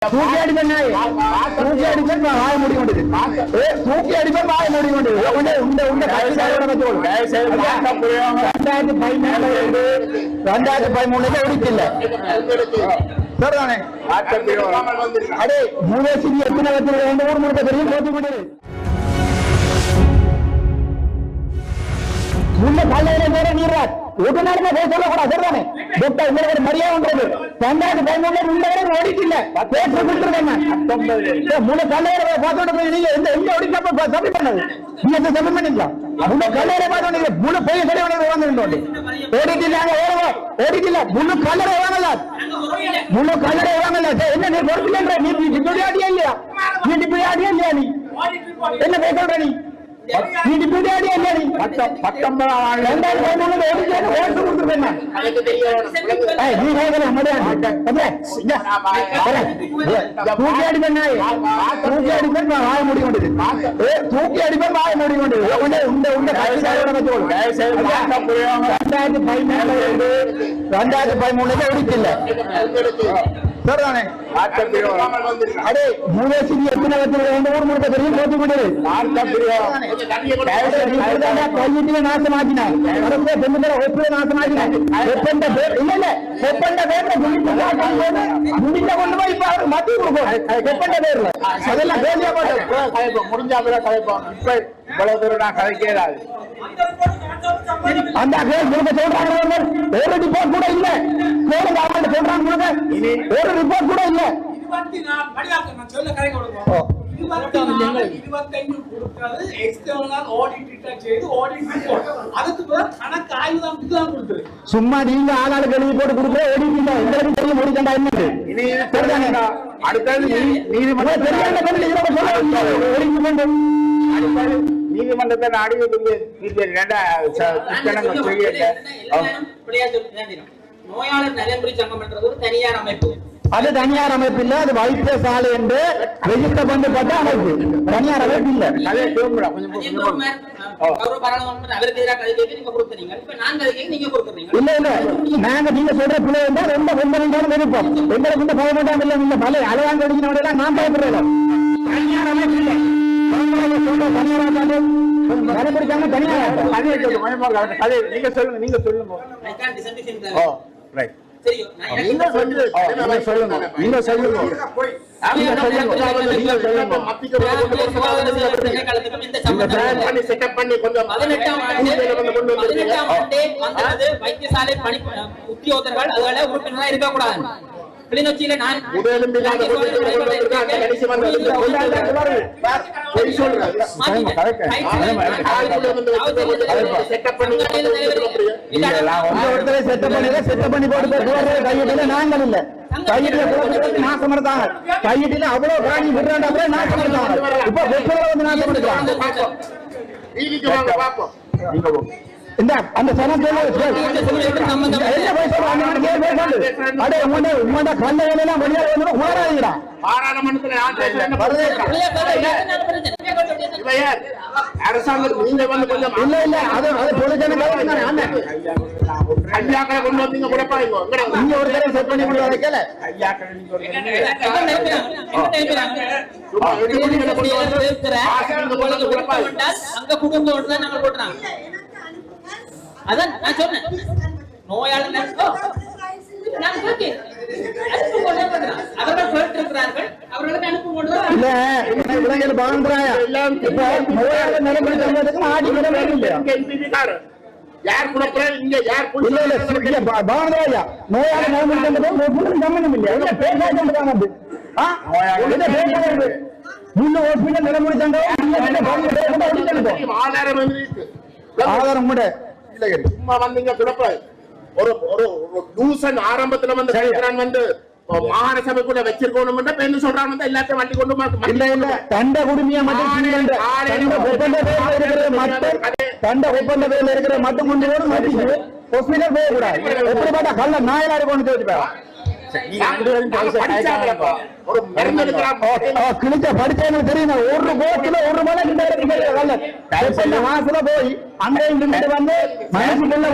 தூக்கி அடிப்பேன் தூக்கி அடிப்பேன் வாய மூடி கொண்டது தூக்கி அடிப்பேன் வாய மூடி கொண்டது உண்ட 2013 ஒடிக்கல சரிதானே அடே மூலேசி எத்தனை வச்சு 2 ஊர் முழுக்க தெரியும் போட்டு கொண்டது முன்ன காலையில நேர நீராஜ் ஒரு நாளுமே பேச சொல்லக்கூடாது சரிதானே டாக்டர் உங்களுக்கு மரியாதை 2013 உள்ளவரை ஓடிட்டில்ல பேச கொடுத்துருக்கேன் முன்ன காலையில பார்த்தோட நீங்க எங்க ஓடிக்கப்ப சப்மிட் பண்ணது நீங்க எந்த சப்மிட் பண்ணிக்கலாம் முன்ன காலையில பார்த்தோட முழு போய் சரி வந்துருந்தோம் ஓடிட்டில்லாங்க ஓடிட்டில்ல முழு கல்லறை வாங்கல முழு கல்லறை வாங்கல என்ன நீ பொறுப்பில்லை நீ டிபியூட்டி ஆடியா இல்லையா நீ டிபியூட்டி ஆடியா இல்லையா நீ என்ன பேசுற நீ நீ டிபியூட்டி ஆடியா இல்லையா நீ 2013 ஓட்டு கொடுத்துருக்கேன் நீ கேட்கல தூக்கி அடிப்பேன் தூக்கி அடிப்பேன் வாய மூடி கொண்டது தூக்கி அடிப்பேன் வாய மூடி கொண்டது உண்ட 2013 ஒடிக்கல சரிதானே அடே மூலேசி எத்தனை வச்சு 2 ஊர் முழுக்க தெரியும் போட்டு கொண்டது கல்வியில நாசமாக்கினார் ஒப்புல நாசமாக்கினார் ஒப்பந்த பேர் இல்ல இல்ல ஒப்பந்த பேர்ல முடிஞ்ச கொண்டு போய் இப்ப அவருக்கு மத்திய கொடுக்கும் ஒப்பந்த பேர்ல அதெல்லாம் கேள்வியா போட்டு முடிஞ்சா கலைப்போம் இப்ப இவ்வளவு தூரம் நான் கலைக்கிறாரு அந்த சொல்றாங்க ஒரு ரிப்போர்ட் கூட இல்ல சொல்றாங்க ஒரு ரிப்போர்ட் கூட இல்ல சும்மா நீங்க ஆளாளுக்கு எழுதி போட்டு கொடுக்குற ஓடிட்டீங்க எங்களுக்கு தெரிய முடிக்கண்டா என்ன அடுத்தது நீதிமன்றத்தை நாடி நோயாளர் நலன்புரி சங்கம் என்றது ஒரு தனியார் அமைப்பு அது தனியார் அமைப்பு இல்ல அது வைத்தியசாலை என்று ரெஜிஸ்டர் பண்ணப்பட்ட அமைப்பு தனியார் அமைப்பு இல்ல இல்ல இல்ல நாங்க நீங்க சொல்ற பிள்ளை இருந்தா ரொம்ப கொஞ்சம் இருப்போம் எங்களுக்கு இந்த பயப்படாம இல்ல இந்த மலை அலையாங்க அடிக்கிறவங்க நான் பயப்படுறேன் தனியார் அமைப்பு இல்ல நீங்க சொல்லுங்க வைத்தியசாலை உத்தியோகர்கள் அதோட உறுப்பினராக இருக்கக்கூடாது கிளிநொச்சியில நான் நாங்கள் இல்ல கையில நாசம் இருந்தாங்க கையில அவ்வளவு பிராணி விடுறாங்க நாசம் இருந்தாங்க இப்ப வந்து நாசம் எடுக்கிறாங்க இந்த அந்த சனத்தோட கல்லையெல்லாம் வெளியே வந்து உணராதீங்களா அரசாங்கம் நீங்க வந்து கொஞ்சம் இல்ல இல்ல அது ஐயாக்களை கொண்டு வந்தீங்க குழப்பாங்க நீங்க ஒரு தடவை செட் பண்ணி கொண்டு வைக்கல அங்க குடும்பம் நாங்க போட்டுறாங்க அதான் நான் சொன்னேன் நோயாளர் அவர்கள் கேட்டிருக்கிறார்கள் அவர்களுக்கு அனுப்பும் யார் குழப்ப இங்க யார் நோயாளி சம்பந்தம் இல்லையா ஆதாரம் கூட சும்மா வந்தீங்க குழப்ப ஒரு ஒரு டியூசன் ஆரம்பத்துல வந்து மாகாண சபைக்குள்ள வச்சிருக்கணும் என்ன சொல்றாங்க எல்லாத்தையும் வண்டி கொண்டு இல்ல இல்ல தண்ட குடுமையா மட்டும் தண்ட ஒப்பந்த பேர்ல இருக்கிற மட்டும் கொண்டு போய் மாட்டிட்டு ஹாஸ்பிடல் போக கூடாது எப்படிப்பட்ட கல்ல நாயலாரு கொண்டு வச்சுப்பா கிழிச்ச படிச்சவங்க தெரியும் ஒரு போட்டுல ஒரு மலை மாசத்துல போய் அங்கேயும் வந்து மனசுக்குள்ள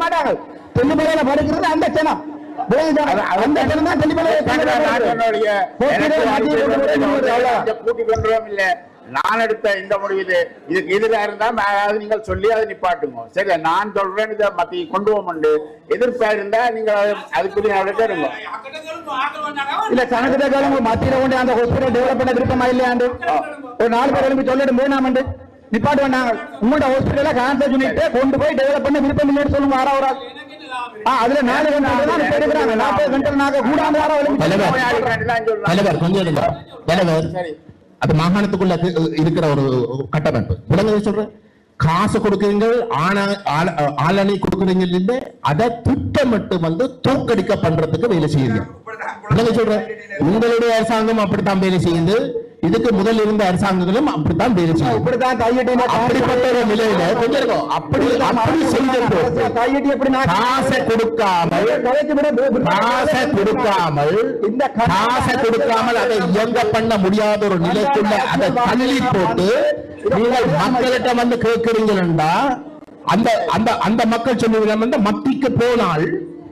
மாட்டாங்க பொண்ணு முறையில படிக்கிறது அந்த சனம் அந்த பணம் தான் கூட்டிக் கொண்டுவோம் இல்ல. நான் எடுத்த இந்த முடிவு இதுக்கு எதிராக இருந்தா நீங்கள் சொல்லி அதை நிப்பாட்டுங்க. சரி, நான் சொல்றேன் இதை மத்தி கொண்டு போக எதிர்ப்பா இருந்தா நீங்க அதுக்குரிய நடவடிக்கை எடுங்க. இல்ல கணக்கு மத்தியில கொண்டு அந்த ஹாஸ்பிட்டல் டெவலப் பண்ண விருப்பமா இல்லையாண்டு ஒரு 4 பேர் எழுப்பி சொல்லிட்டு 3ஆம் நிப்பாட்டு வேண்டாங்க. உங்களோட ஹாஸ்பிட்டல கேன்சர் யூனிட் கொண்டு போய் டெவலப் பண்ண விருப்பம் இல்லைன்னு சொல்லுங்க. ஆறாவது அதுல 4 கண்டல் பெருகிறாங்க. 40 கண்டல் நாங்க கூடாது அது மாகாணத்துக்குள்ள இருக்கிற ஒரு கட்டமைப்பு. விலங்கு சொல்றேன், காசு கொடுக்குறீங்க, ஆளணி கொடுக்குறீங்க, அதை திட்டமிட்டு தூக்கடிக்க பண்றதுக்கு வேலை செய்யுங்க. விலங்கு சொல்றேன், உங்களுடைய அரசாங்கம் அப்படித்தான் வேலை செய்யுது. இதுக்கு முதல் இருந்த அரசாங்கங்களும் அப்படித்தான் வேலை செய்யும். அப்படிப்பட்ட ஒரு நிலையில கொஞ்சம் அப்படி காசை கொடுக்காமல் அதை இயங்க பண்ண முடியாத ஒரு நிலைக்குள்ள அதை தள்ளி போட்டு நீங்கள் மக்களிடம் கேட்கிறீங்களா? அந்த அந்த அந்த மக்கள் சொல்லுவீங்க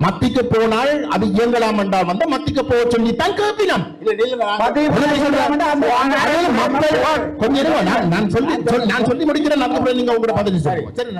மத்திக்கு போனால் அது இயங்கலாம் என்றால் மத்திக்கு போக சொல்லித்தான் கேட்பினோம். நான் சொல்லி முடிக்கிறேன். நீங்க உங்களோட பதில் சொல்லுங்க. சரி,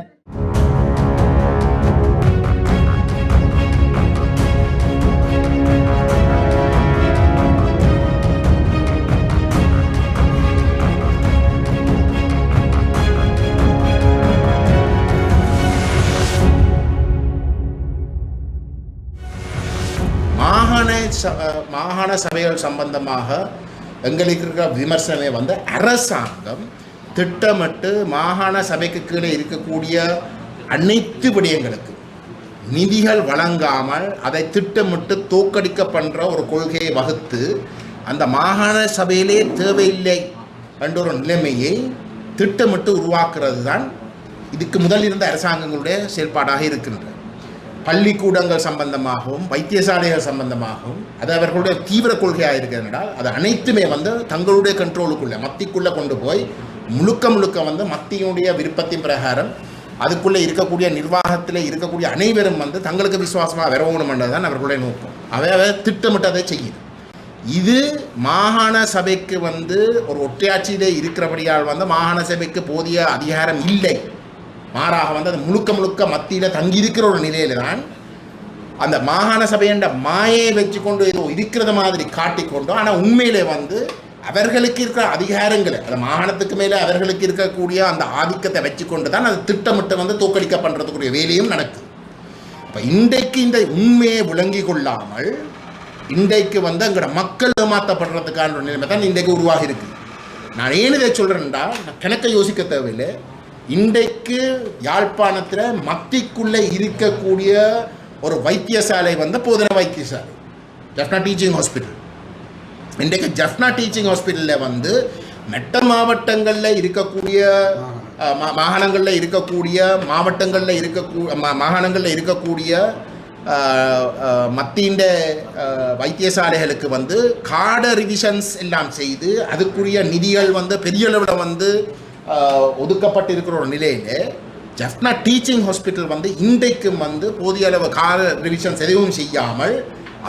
மாகாண சபைகள் சம்பந்தமாக எங்களுக்கு இருக்கிற விமர்சனை அரசாங்கம் திட்டமிட்டு மாகாண சபைக்கு கீழே இருக்கக்கூடிய அனைத்து விடயங்களுக்கு நிதிகள் வழங்காமல் அதை திட்டமிட்டு தோற்கடிக்க பண்ற ஒரு கொள்கையை வகுத்து அந்த மாகாண சபையிலே தேவையில்லை என்ற ஒரு நிலைமையை திட்டமிட்டு உருவாக்குறது தான் இதுக்கு முதல் இருந்த அரசாங்கங்களுடைய செயல்பாடாக இருக்கின்றது. பள்ளிக்கூடங்கள் சம்பந்தமாகவும் வைத்தியசாலைகள் சம்பந்தமாகவும் அது அவர்களுடைய தீவிர கொள்கையாக இருக்கிறதுனா அது அனைத்துமே தங்களுடைய கண்ட்ரோலுக்குள்ள மத்திக்குள்ளே கொண்டு போய் முழுக்க மத்தியினுடைய விருப்பத்தின் பிரகாரம் அதுக்குள்ளே இருக்கக்கூடிய நிர்வாகத்தில் இருக்கக்கூடிய அனைவரும் தங்களுக்கு விசுவாசமாக வரணும்ன்றது தான் அவர்களுடைய நோக்கம். அவை திட்டமிட்டு அதை செய்யுது. இது மாகாண சபைக்கு ஒரு ஒற்றையாட்சியிலே இருக்கிறபடியால் மாகாண சபைக்கு போதிய அதிகாரம் இல்லை. மாறாக அது முழுக்க மத்தியில் தங்கியிருக்கிற ஒரு நிலையில தான் அந்த மாகாண சபையண்ட மாயை வச்சு கொண்டு ஏதோ இருக்கிறத மாதிரி காட்டிக்கொண்டு, ஆனால் உண்மையிலே அவர்களுக்கு இருக்கிற அதிகாரங்களை அந்த மாகாணத்துக்கு மேலே அவர்களுக்கு இருக்கக்கூடிய அந்த ஆதிக்கத்தை வச்சு கொண்டு தான் அது திட்டமிட்டு தோற்கடிக்க பண்ணுறதுக்குரிய வேலையும் நடக்குது. இப்போ இன்றைக்கு இந்த உண்மையை விளங்கி கொள்ளாமல் இன்றைக்கு எங்களோட மக்கள் ஏமாற்றப்படுறதுக்கான ஒரு நிலைமை தான் இன்றைக்கு உருவாகி இருக்கு. நான் ஏன் இதை சொல்கிறேன்டா, கணக்கை யோசிக்க தேவையில்லை. இன்றைக்கு யாழ்ப்பாணத்தில் மத்திக்குள்ளே இருக்கக்கூடிய ஒரு வைத்தியசாலை போதனா வைத்தியசாலை, ஜஃப்னா டீச்சிங் ஹாஸ்பிட்டல். இன்றைக்கு ஜஃப்னா டீச்சிங் ஹாஸ்பிட்டலில் மெட்ட மாவட்டங்களில் இருக்கக்கூடிய மாகாணங்களில் இருக்கக்கூடிய மத்திய வைத்தியசாலைகளுக்கு கார்ட ரிவிஷன்ஸ் எல்லாம் செய்து அதுக்குரிய நிதிகள் பெரிய அளவில் ஒதுக்கப்பட்டிருக்கிற ஒரு நிலையில் ஜஃப்னா டீச்சிங் ஹாஸ்பிட்டல் இன்றைக்கும் போதிய அளவு கால ரிவிஷன்ஸ் எதுவும் செய்யாமல்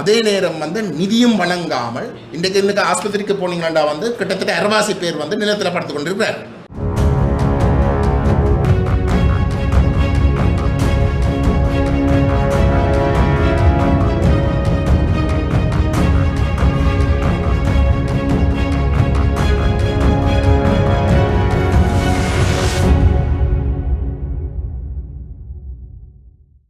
அதே நேரம் நிதியும் வழங்காமல் இன்றைக்கு ஆஸ்பத்திரிக்கு போனீங்கன்னா கிட்டத்தட்ட 60 பேர் நிலத்தில் படுத்து கொண்டிருக்கிறார்.